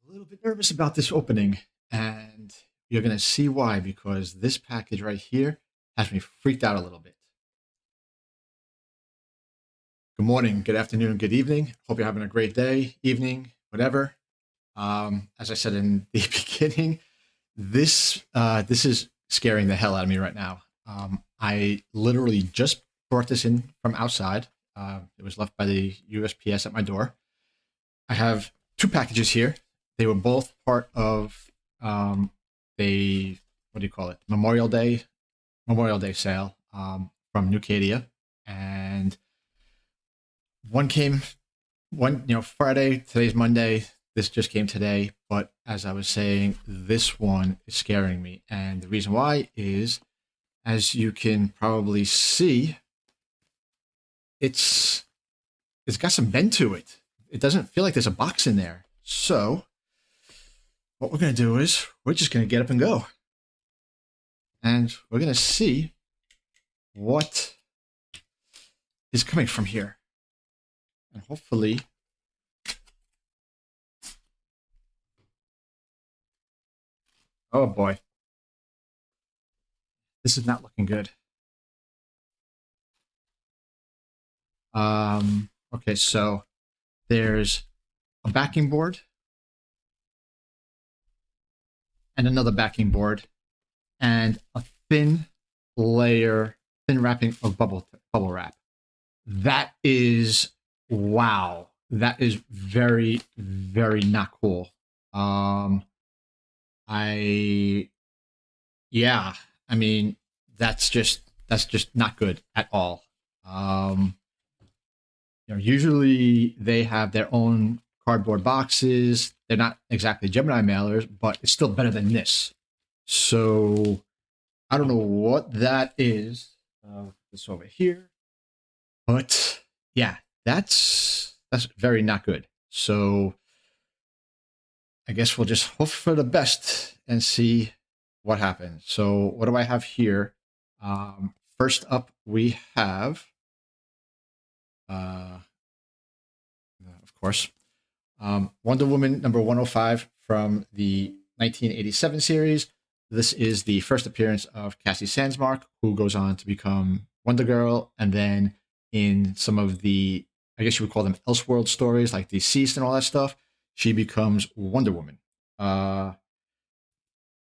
A little bit nervous about this opening, and you're going to see why, because this package right here has me freaked out a little bit. Good morning, good afternoon, good evening. Hope you're having a great day, evening, whatever. As I said in the beginning, this is scaring the hell out of me right now. I literally just brought this in from outside. It was left by the USPS at my door. I have two packages here. They were both part of the what do you call it? Memorial Day sale from Nucadia, and one came Friday. Today's Monday. This just came today, but as I was saying, this one is scaring me, and the reason why is, as you can probably see, it's got some bend to it. It doesn't feel like there's a box in there. So what we're going to do is we're just going to get up and go. And we're going to see what is coming from here. And hopefully, oh boy, this is not looking good. Okay, so there's a backing board and another backing board and a thin wrapping of bubble wrap. That is, wow. That is very, very not cool. I mean, that's just not good at all. Usually they have their own cardboard boxes. They're not exactly Gemini mailers, but it's still better than this. So I don't know what that is. This over here, but yeah, that's very not good. So I guess we'll just hope for the best and see what happens. So what do I have here? First up, we have, of course, Wonder Woman number 105 from the 1987 series. This is the first appearance of Cassie Sandsmark, who goes on to become Wonder Girl, and then in some of the, I guess you would call them Elseworld stories, like Deceased and all that stuff, she becomes Wonder Woman.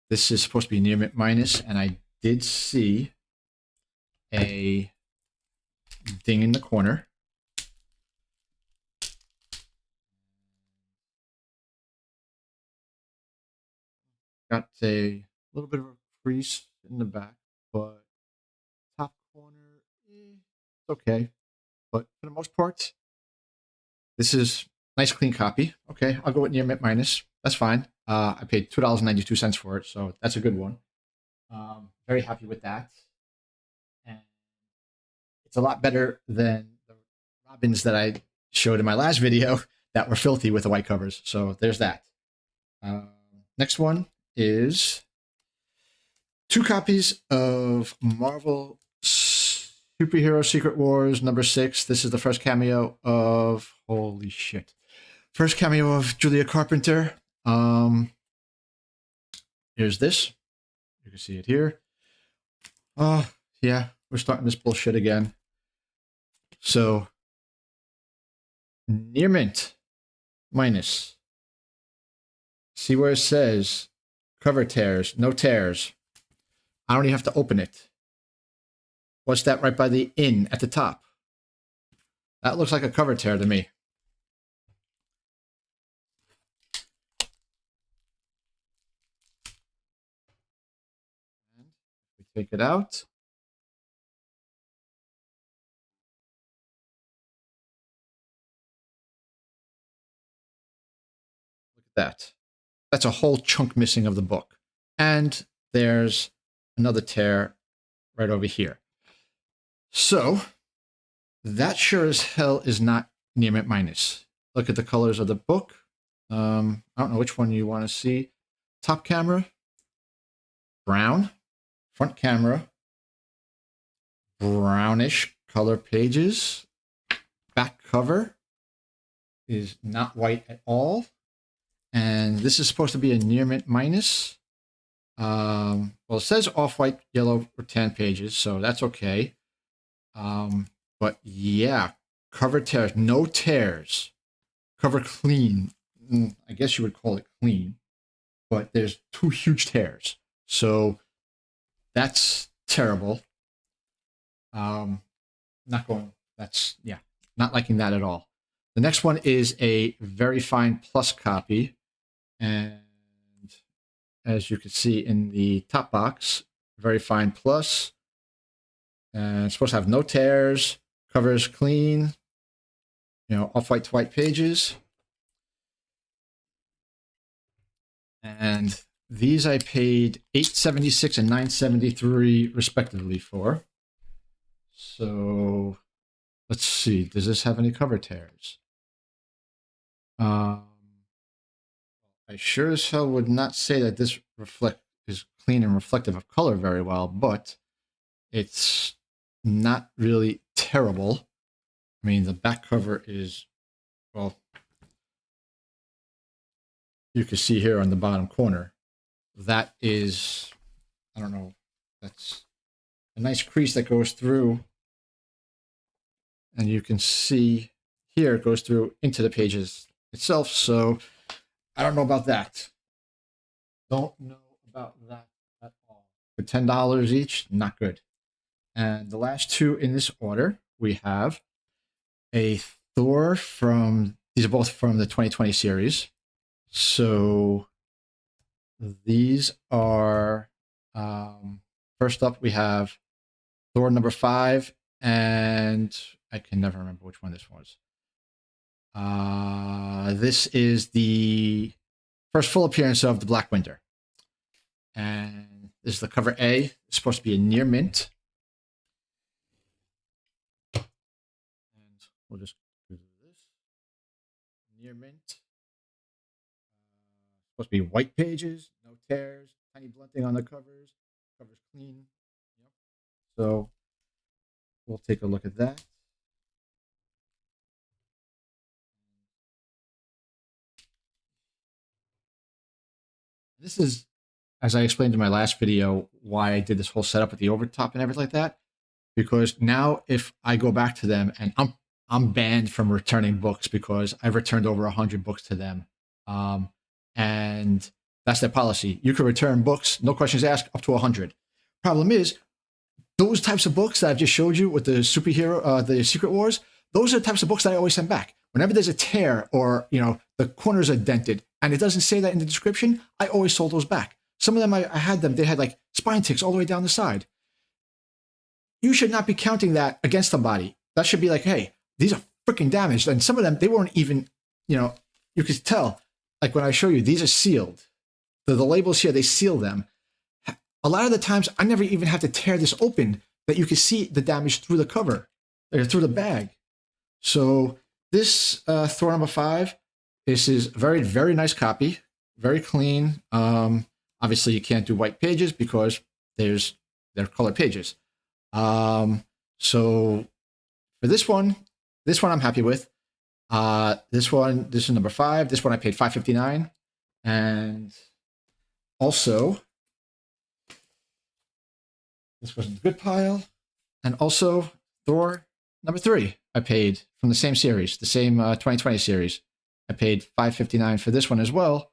This is supposed to be near mint minus, and I did see a ding in the corner. Got a little bit of a crease in the back, but top corner, it's okay. But for the most part, this is nice clean copy. Okay, I'll go with near mint minus. That's fine. I paid $2.92 for it, so that's a good one. Very happy with that. And it's a lot better than the Robins that I showed in my last video that were filthy with the white covers. So there's that. Next one is two copies of Marvel Superhero Secret Wars number 6. This is the first cameo of, holy shit, first cameo of Julia Carpenter. Here's this. You can see it here. Oh, yeah, we're starting this bullshit again. So, near mint minus. See where it says cover tears, no tears. I don't even have to open it. What's that right by the in at the top? That looks like a cover tear to me. We take it out. Look at that. That's a whole chunk missing of the book. And there's another tear right over here. So that sure as hell is not near mint minus. Look at the colors of the book. I don't know which one you want to see. Top camera, brown. Front camera, brownish color pages. Back cover is not white at all. And this is supposed to be a near mint minus. Well, it says off-white, yellow, or tan pages, so that's okay. But yeah, cover tears, no tears, cover clean. I guess you would call it clean, but there's 2 huge tears, so that's terrible. Not going. That's yeah, not liking that at all. The next one is a very fine plus copy, and as you can see in the top box, very fine plus, and it's supposed to have no tears, covers clean, off-white to white pages. And these I paid $8.76 and $9.73 respectively for. So let's see. Does this have any cover tears? I sure as hell would not say that this is clean and reflective of color very well, but it's not really terrible. I mean, the back cover is, well, you can see here on the bottom corner, that is, I don't know, that's a nice crease that goes through. And you can see here it goes through into the pages itself. So I don't know about that. Don't know about that at all. For $10 each, not good. And the last 2 in this order, we have a Thor these are both from the 2020 series. So these are, first up, we have Thor number 5, and I can never remember which one this was. This is the first full appearance of the Black Winter. And this is the cover A. It's supposed to be a near mint. And we'll just do this. Near mint. Supposed to be white pages, no tears, tiny blunting on the covers. Covers clean. Yep. So we'll take a look at that. This is, as I explained in my last video, why I did this whole setup with the overtop and everything like that. Because now if I go back to them, and I'm banned from returning books because I've returned over 100 books to them. And that's their policy. You can return books, no questions asked, up to 100. Problem is, those types of books that I've just showed you with the the Secret Wars, those are the types of books that I always send back. Whenever there's a tear or, the corners are dented and it doesn't say that in the description, I always sold those back. Some of them, I had them, they had like spine ticks all the way down the side. You should not be counting that against somebody. That should be like, hey, these are freaking damaged. And some of them, they weren't even, you could tell, like when I show you, these are sealed. The labels here, they seal them. A lot of the times, I never even have to tear this open, that you can see the damage through the cover, or through the bag. So this Thor number 5, this is a very, very nice copy, very clean. Obviously, you can't do white pages because they're colored pages. So for this one I'm happy with. This is number 5. This one I paid $5.59, and also this was in the good pile, and also Thor number 3 I paid from the same series, the same 2020 series. I paid $5.59 for this one as well,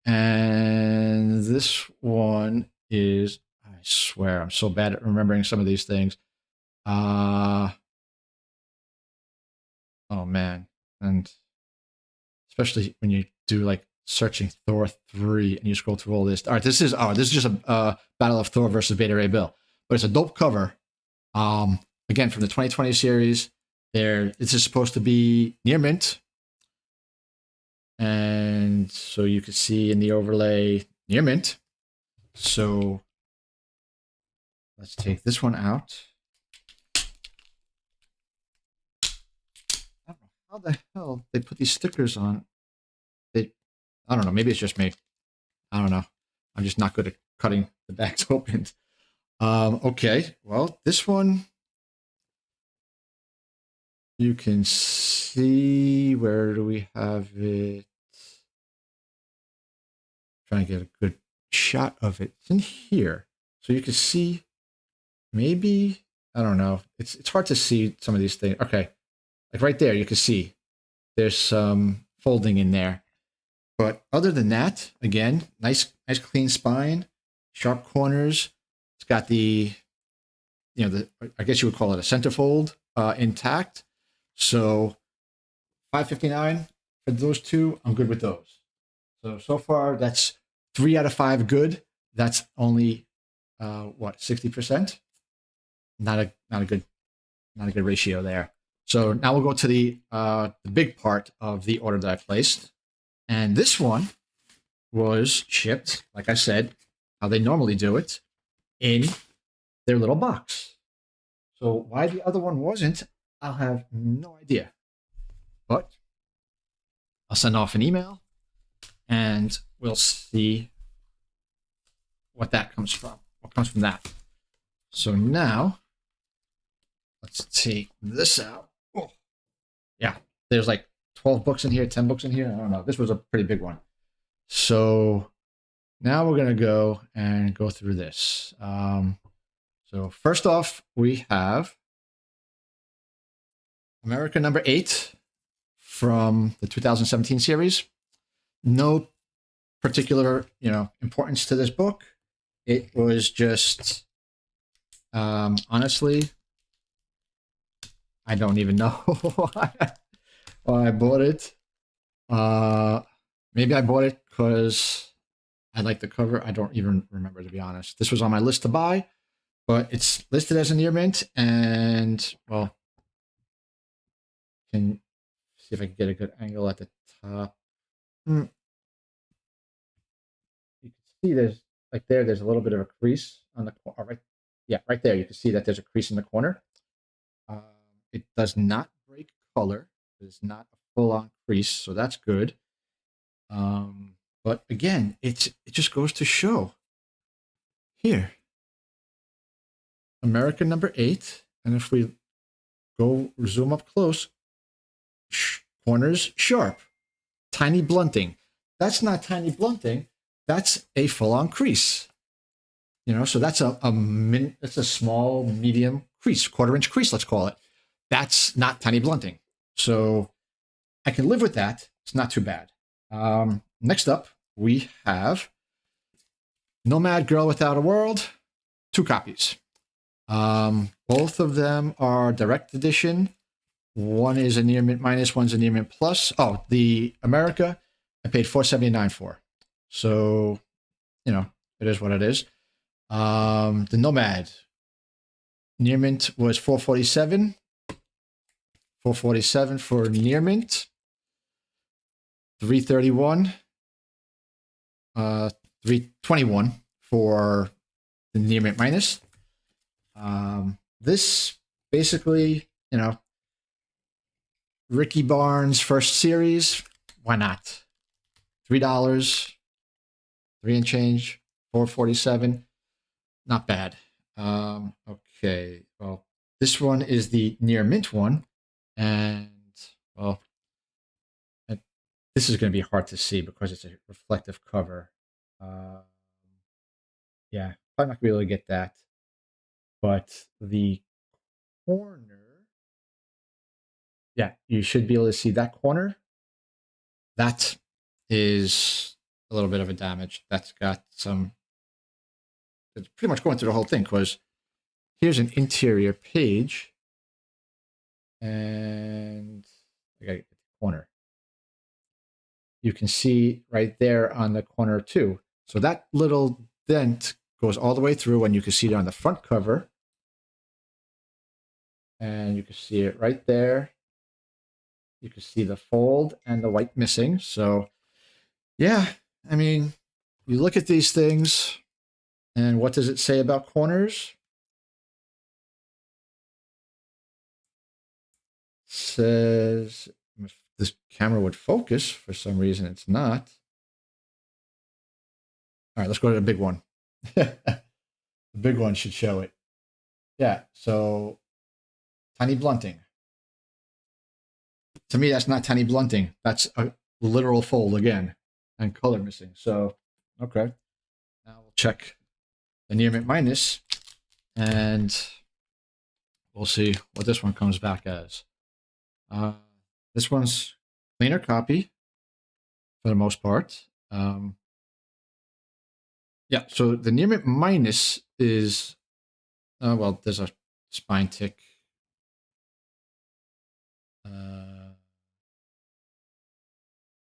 and this one is, I swear I'm so bad at remembering some of these things. Oh man, and especially when you do like searching Thor 3 and you scroll through all this. All right, this is just a Battle of Thor versus Beta Ray Bill, but it's a dope cover. Again from the 2020 series. This is supposed to be near mint, and so you can see in the overlay near mint. So let's take this one out. I don't know how the hell they put these stickers on. I don't know. Maybe it's just me. I don't know. I'm just not good at cutting the bags open. Okay. Well, this one, you can see, where do we have it? Trying to get a good shot of it. It's in here. So you can see, maybe, I don't know. It's hard to see some of these things. Okay. Like right there, you can see there's some folding in there. But other than that, again, nice clean spine, sharp corners. It's got the, I guess you would call it a centerfold intact. So $5.59 for those two. I'm good with those. So far that's 3 out of 5 good. That's only what, 60%? Not a good ratio there. So now we'll go to the big part of the order that I placed, and this one was shipped, like I said, how they normally do it, in their little box. So why the other one wasn't, I'll have no idea. But I'll send off an email, and we'll see what that comes from. What comes from that? So now, let's take this out. Oh, yeah, there's like 12 books in here, 10 books in here. I don't know. This was a pretty big one. So now we're going to go and go through this. So first off, we have America number 8 from the 2017 series. No particular, importance to this book. It was just, honestly, I don't even know why I bought it. Maybe I bought it because I like the cover. I don't even remember, to be honest. This was on my list to buy, but it's listed as a near mint, and well, can see if I can get a good angle at the top. You can see there's there's a little bit of a crease on the corner. Right, yeah, right there. You can see that there's a crease in the corner. It does not break color. It's not a full-on crease, so that's good. But again, it just goes to show here, America number 8, and if we go zoom up close, corners sharp, tiny blunting. That's not tiny blunting. That's a full-on crease. So that's that's a small, medium crease, 1/4 inch crease, let's call it. That's not tiny blunting. So I can live with that. It's not too bad. Next up, we have Nomad Girl Without a World, 2 copies. Both of them are direct edition. One is a near mint minus, one's a near mint plus. Oh, the America, I paid $4.79 for. So, it is what it is. The Nomad, near mint was $4.47. $4.47 for near mint. $3.31. $3.21 for the near mint minus. This basically, Ricky Barnes' first series. Why not? $3, 3 and change, $4.47. Not bad. Okay. Well, this one is the near mint one, and well, this is going to be hard to see because it's a reflective cover. Yeah, probably not going to be able to get that. But the corner, yeah, you should be able to see that corner. That is a little bit of a damage. That's got some, it's pretty much going through the whole thing, because here's an interior page, and I gotta get the corner. You can see right there on the corner too. So that little dent goes all the way through, and you can see it on the front cover. And you can see it right there. You can see the fold and the white missing. So, yeah, I mean, you look at these things, and what does it say about corners? It says, if this camera would focus, for some reason it's not. All right, let's go to the big one. The big one should show it. Yeah, so tiny blunting. To me, that's not tiny blunting. That's a literal fold again, and color missing. So Okay. Now we'll check the near mint minus, and we'll see what this one comes back as. Uh, this one's cleaner copy for the most part. Yeah, so the near mint minus is, well, there's a spine tick.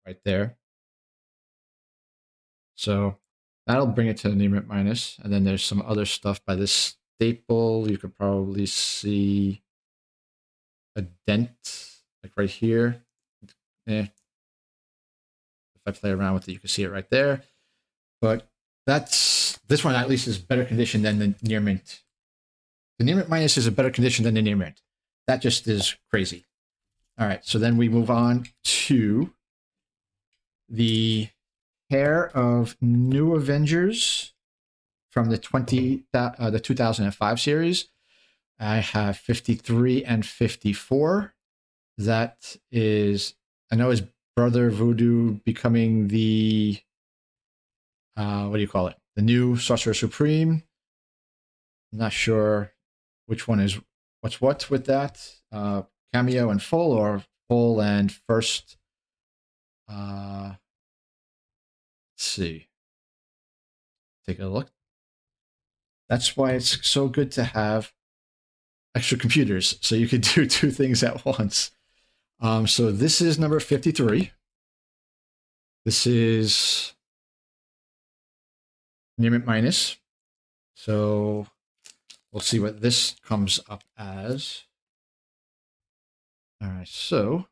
Right there. So that'll bring it to the near mint minus. And then there's some other stuff by this staple. You could probably see a dent, like right here. If I play around with it, you can see it right there. But this one at least is better condition than the near mint. The near mint minus is a better condition than the near mint. That just is crazy. All right, so then we move on to the pair of New Avengers from the 2005 series. I have 53 and 54. That is, I know, is Brother Voodoo becoming the what do you call it? The new Sorcerer Supreme. I'm not sure which one is what's what with that. Cameo and full, or full and first. Let's see. Take a look. That's why it's so good to have extra computers, so you could do two things at once. So this is number 53. This is near mint minus. So we'll see what this comes up as. All right, so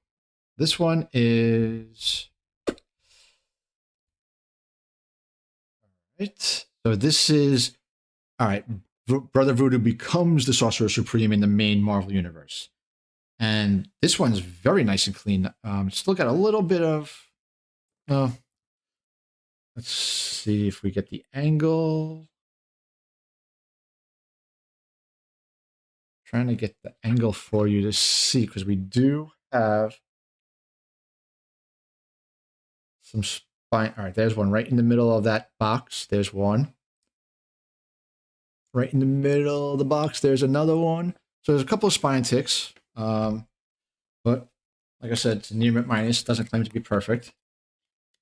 this one is, all right. So this is, all right. Brother Voodoo becomes the Sorcerer Supreme in the main Marvel universe, and this one's very nice and clean. Still got a little bit of. Let's see if we get the angle. Trying to get the angle for you to see, because we do have some spine. All right, there's one right in the middle of that box. There's one. Right in the middle of the box, there's another one. So there's a couple of spine ticks. But like I said, it's near mint minus. Doesn't claim to be perfect.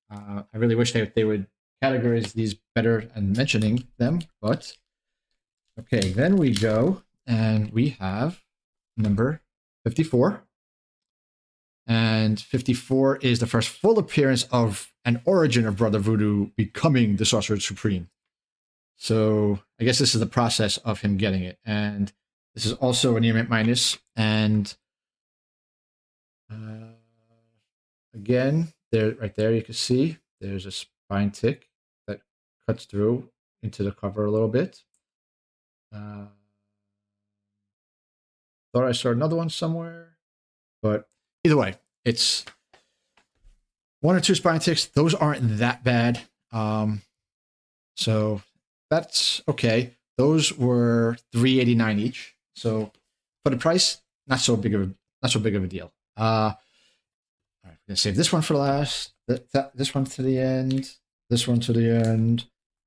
I really wish they would categorize these better and mentioning them. But okay, then we go and we have number 54. And 54 is the first full appearance of an origin of Brother Voodoo becoming the Sorcerer Supreme. So I guess this is the process of him getting it. And this is also a near mint minus. And again, there, right there, you can see there's a spine tick that cuts through into the cover a little bit. Thought I saw another one somewhere, but either way, it's one or two spine ticks. Those aren't that bad. So that's okay. Those were $3.89 each. So for the price, not so big of a deal. All right, we're gonna save this one for last. This one to the end. This one to the end,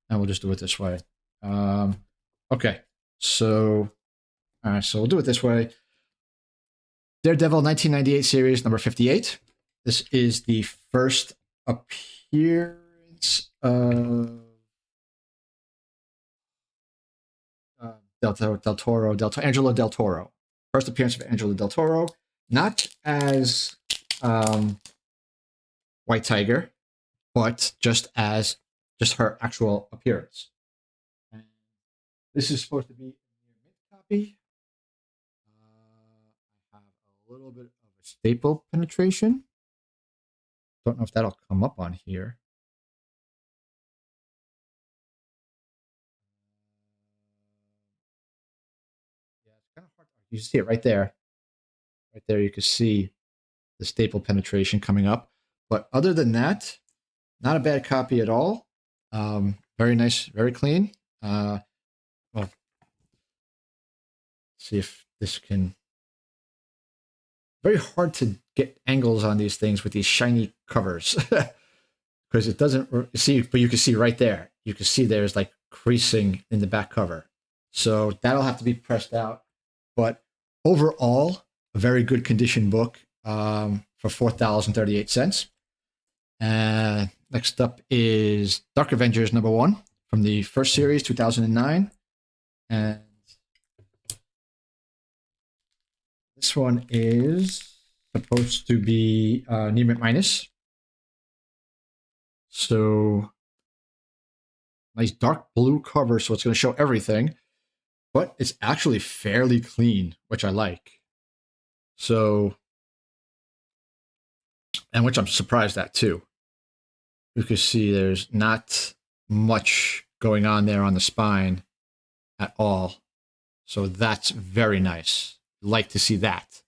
and we'll just do it this way. Okay, so all right, so we'll do it this way. Daredevil 1998 series number 58. This is the first appearance of Angelo Del Toro. First appearance of Angelo Del Toro, not as White Tiger, but just her actual appearance. And this is supposed to be a near mint copy. I have a little bit of a staple penetration. Don't know if that'll come up on here. Yeah, it's kind of hard. You see it right there. Right there, you can see the staple penetration coming up. But other than that, not a bad copy at all. Very nice, very clean. Well, see if this can. Very hard to get angles on these things with these shiny covers. because it doesn't see, but you can see right there. You can see there's like creasing in the back cover. So that'll have to be pressed out. But overall, a very good condition book for $4.38. And next up is Dark Avengers #1 from the first series, 2009. And this one is supposed to be near mint minus. So nice dark blue cover, so it's going to show everything, but it's actually fairly clean, which I like. So, and which I'm surprised at too. You can see there's not much going on there on the spine at all. So that's very nice. Like to see that.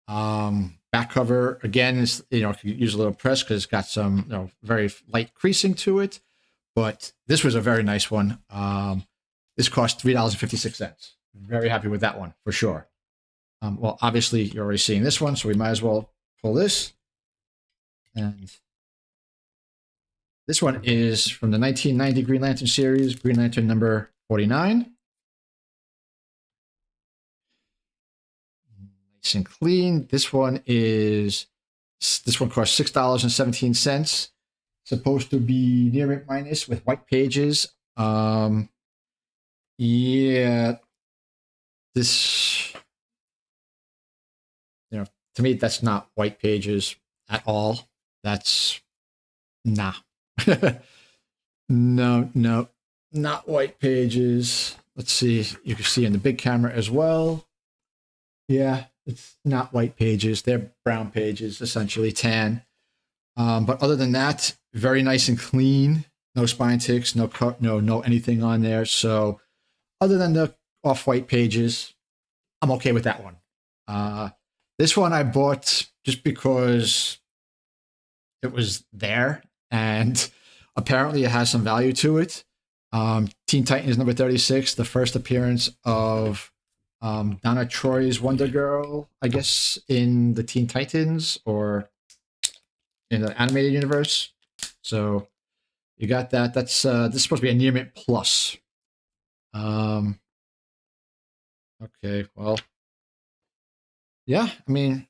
Back cover again is, could use a little press because it's got some very light creasing to it. But this was a very nice one. This cost $3.56. Very happy with that one for sure. Well, obviously you're already seeing this one, so we might as well pull this. And this one is from the 1990 Green Lantern series, Green Lantern number 49. Nice and clean. This one costs $6.17. Supposed to be near mint minus with white pages. Yeah, this, to me, that's not white pages at all. That's nah. No, not white pages. Let's see. You can see in the big camera as well. Yeah, it's not white pages. They're brown pages, essentially tan. But other than that, very nice and clean. No spine ticks, no anything on there. So other than the off-white pages, I'm okay with that one. This one I bought just because it was there, and apparently it has some value to it. Teen Titans number 36, the first appearance of Donna Troy's Wonder Girl, I guess, in the Teen Titans or in the animated universe. So you got that. That's this is supposed to be a near mint plus. Okay, well, yeah, I mean,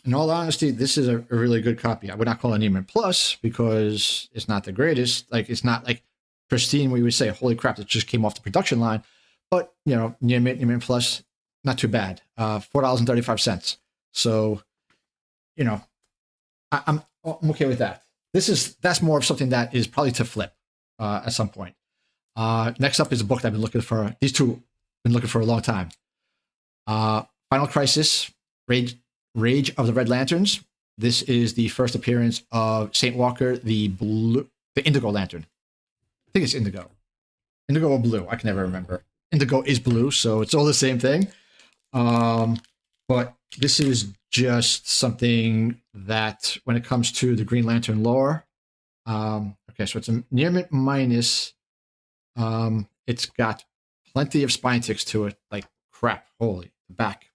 in all honesty, this is a really good copy. I would not call it a near mint plus because it's not the greatest. Like, it's not like pristine where you would say, holy crap, it just came off the production line. But, near mint plus, not too bad. $4.35. So, I'm okay with that. That's more of something that is probably to flip at some point. Next up is a book that I've been looking for. These two been looking for a long time. Final Crisis, Rage of the Red Lanterns. This is the first appearance of Saint Walker, the Indigo Lantern. I think it's Indigo. Indigo or blue? I can never remember. Indigo is blue, so it's all the same thing. But this is just something that, when it comes to the Green Lantern lore, okay, so it's a near mint minus. It's got plenty of spine ticks to it, like crap. Holy, the back.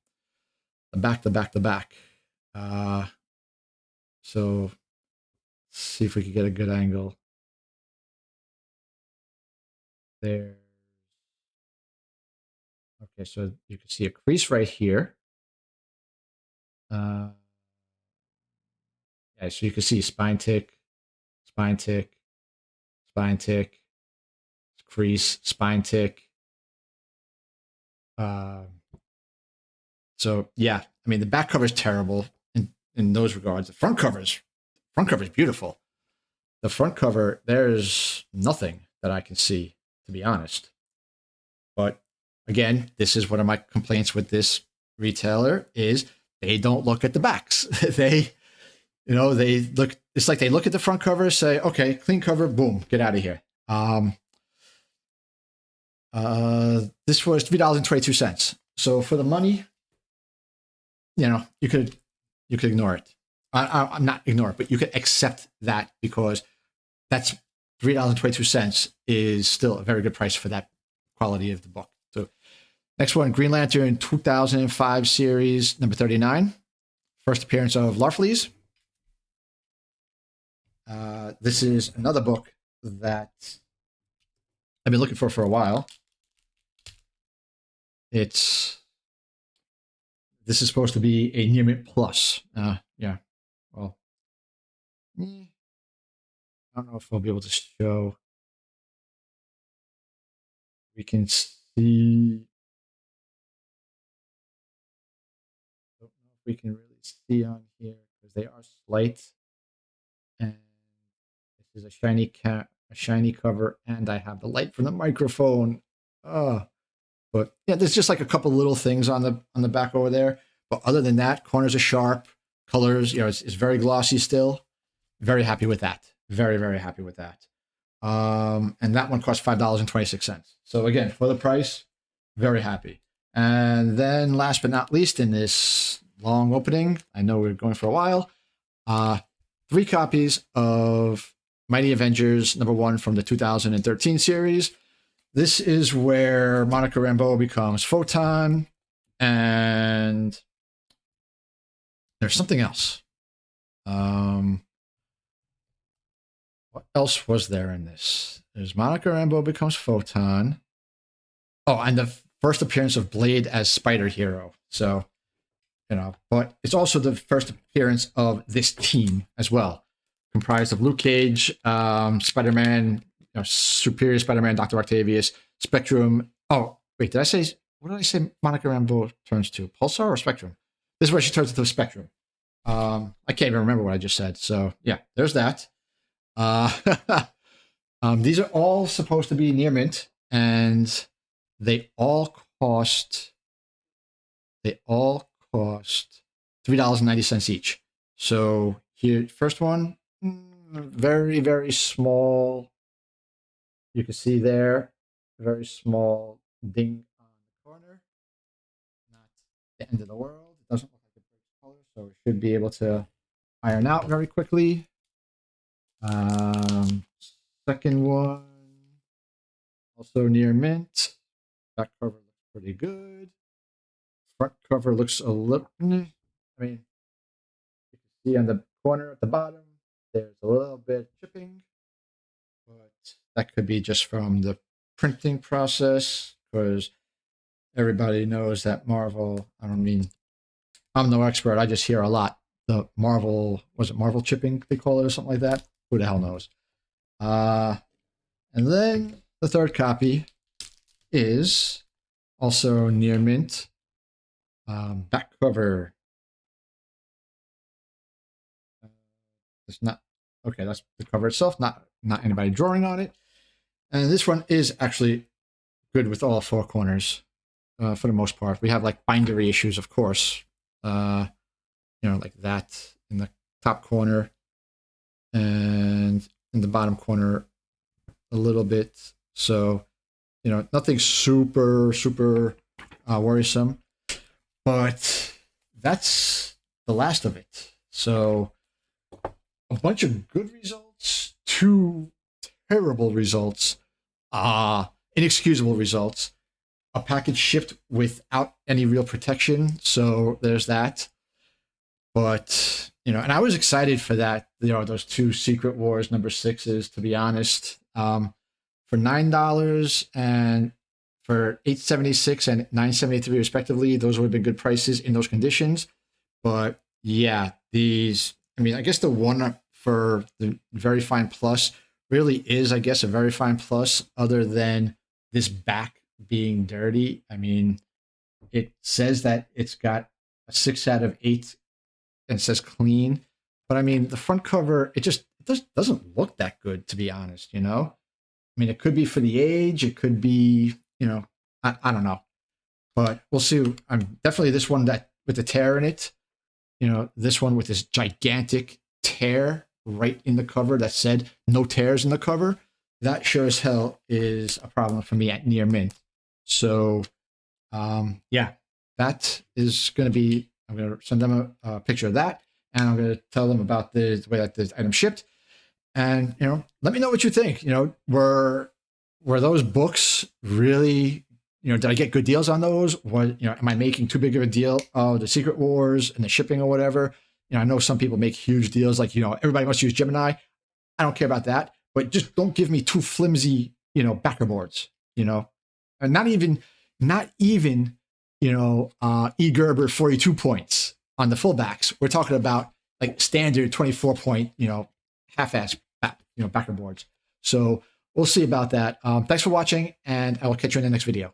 So let's see if we can get a good angle there. Okay, so you can see a crease right here. Yeah, so you can see spine tick, crease, spine tick. So yeah, I mean, the back cover is terrible in those regards. The front cover is beautiful. The front cover, there's nothing that I can see, to be honest. But again, this is one of my complaints with this retailer is they don't look at the backs. they look. It's like they look at the front cover, say, okay, clean cover, boom, get out of here. This was $3.22. So for the money, you could ignore it. I'm not ignore it, but you could accept that because that's $3.22 is still a very good price for that quality of the book. So next one, Green Lantern 2005 series number 39, first appearance of Larfleeze. This is another book that I've been looking for a while. This is supposed to be a Near Mint Plus. Yeah. Well, I don't know if I'll be able to show. We can see. I don't know if we can really see on here because they are slight. And this is a shiny cover, and I have the light from the microphone. But yeah, there's just like a couple little things on the back over there. But other than that, corners are sharp, colors, it's very glossy still. Very happy with that. Very, very happy with that. And that one cost $5.26. So again, for the price, very happy. And then last but not least in this long opening, I know we're going for a while, 3 copies of Mighty Avengers #1 from the 2013 series. This is where Monica Rambeau becomes Photon, and there's something else. What else was there in this? There's Monica Rambeau becomes Photon. Oh, and the first appearance of Blade as Spider Hero. So, but it's also the first appearance of this team as well, comprised of Luke Cage, Spider-Man, Superior Spider-Man, Dr. Octavius, Spectrum. Oh, wait, what did I say Monica Rambeau turns to? Pulsar or Spectrum? This is where she turns into a Spectrum. I can't even remember what I just said. So, yeah, there's that. These are all supposed to be near mint, and they all cost $3.90 each. So here, first one, very, very small. You can see there, very small ding on the corner. Not the end of the world. It doesn't look like it breaks color, so it should be able to iron out very quickly. Second one, also near mint. Back cover looks pretty good. Front cover looks a little. I mean, you can see on the corner at the bottom, there's a little bit of chipping, but that could be just from the printing process, because everybody knows that Marvel. I'm no expert. I just hear a lot. The Marvel, was it Marvel chipping they call it or something like that? Who the hell knows? And then the third copy is also near mint. Back cover. It's not okay. That's the cover itself. Not anybody drawing on it. And this one is actually good with all 4 corners for the most part. We have like bindery issues, of course. Like that in the top corner and in the bottom corner a little bit. So, nothing super worrisome. But that's the last of it. So a bunch of good results, 2 terrible results, inexcusable results, a package shipped without any real protection. So there's that. But, and I was excited for that, those 2 Secret Wars #6s, to be honest. For $9 and for $8.76 and $9.73 respectively, those would have been good prices in those conditions. But yeah, I guess the one for the Very Fine Plus really is, I guess, a Very Fine Plus, other than this back being dirty. I mean, it says that it's got a 6 out of 8 and it says clean. But I mean, the front cover, it doesn't look that good, to be honest, I mean, it could be for the age. It could be, I don't know. But we'll see. I'm definitely this one that with the tear in it, this one with this gigantic tear right in the cover that said no tears in the cover. That sure as hell is a problem for me at near mint. So, yeah, that is going to be, I'm going to send them a picture of that, and I'm going to tell them about the way that the item shipped. And, let me know what you think. Were those books really, did I get good deals on those? Am I making too big of a deal of the Secret Wars and the shipping or whatever? I know some people make huge deals, like, everybody must use Gemini. I don't care about that. But just don't give me too flimsy, backer boards, and not even, E. Gerber 42 points on the fullbacks. We're talking about like standard 24 point, half-ass, backer boards. So we'll see about that. Thanks for watching, and I will catch you in the next video.